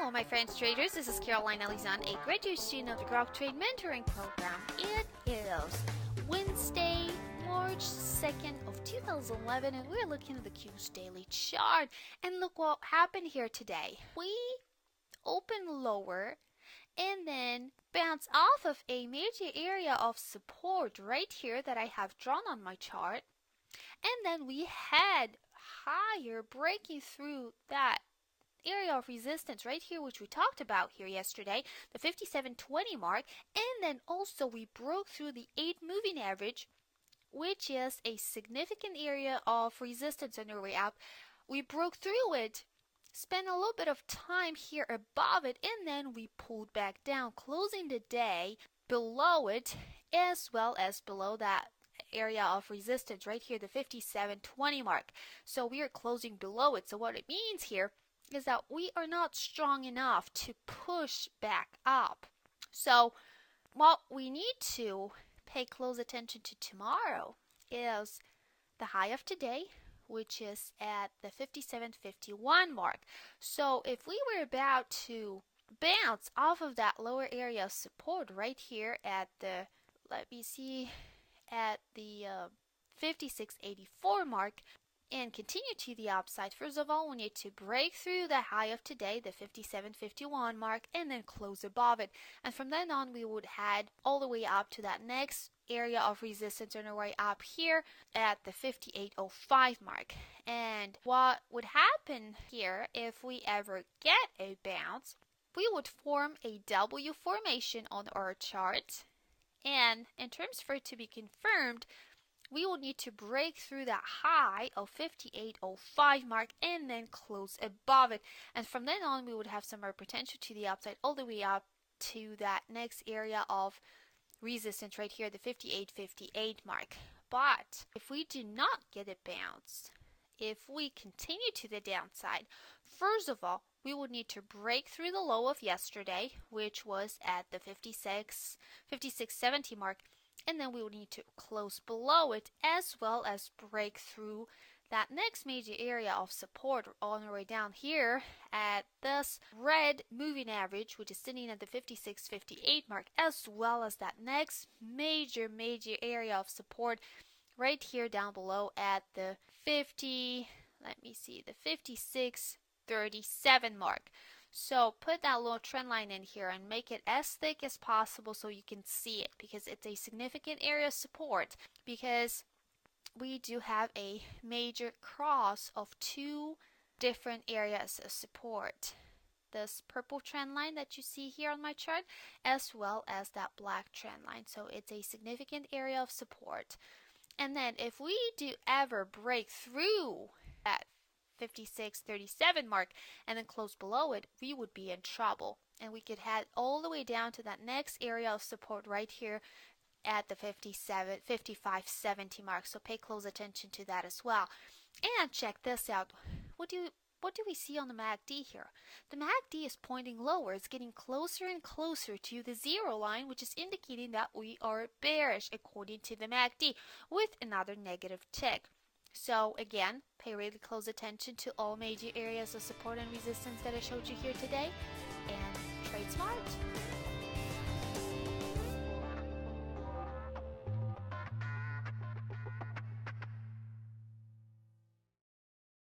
Hello, my friends traders. This is Caroline Alizan, a graduate student of the Grok Trade Mentoring Program. It is Wednesday, March 2nd of 2011, and we're looking at the Q's daily chart. And look what happened here today. We opened lower and then bounced off of a major area of support right here that I have drawn on my chart. And then we had higher breaking through that area of resistance right here, which we talked about here yesterday, the 57.20 mark, and then also we broke through the 8 moving average, which is a significant area of resistance on our way up. We broke through it, spent a little bit of time here above it, and then we pulled back down, closing the day below it as well as below that area of resistance right here, the 57.20 mark. So we are closing below it. So what it means here is that we are not strong enough to push back up. So what we need to pay close attention to tomorrow is the high of today, which is at the 57.51 mark. So if we were about to bounce off of that lower area of support right here at the, let me see, at the 56.84 mark, and continue to the upside, first of all, we need to break through the high of today, the 57.51 mark, and then close above it. And from then on, we would head all the way up to that next area of resistance on our way up here at the 58.05 mark. And what would happen here if we ever get a bounce, we would form a W formation on our chart. And in terms for it to be confirmed, we will need to break through that high of 58.05 mark and then close above it. And from then on, we would have some more potential to the upside all the way up to that next area of resistance right here, the 58.58 mark. But if we do not get a bounce, if we continue to the downside, first of all, we would need to break through the low of yesterday, which was at the 56.70 mark. And then we will need to close below it as well as break through that next major area of support on our way down here at this red moving average, which is sitting at the 56.58 mark, as well as that next major area of support right here down below at the 56.37 mark. So put that little trend line in here and make it as thick as possible so you can see it, because it's a significant area of support, because we do have a major cross of 2 different areas of support. This purple trend line that you see here on my chart, as well as that black trend line. So it's a significant area of support. And then if we do ever break through that 56.37 mark and then close below it, we would be in trouble, and we could head all the way down to that next area of support right here at the 55.70 mark. So pay close attention to that as well. And check this out. What do we see on the MACD here? The MACD is pointing lower. It's getting closer and closer to the 0 line, which is indicating that we are bearish according to the MACD, with another negative tick. So again, pay really close attention to all major areas of support and resistance that I showed you here today, and trade smart.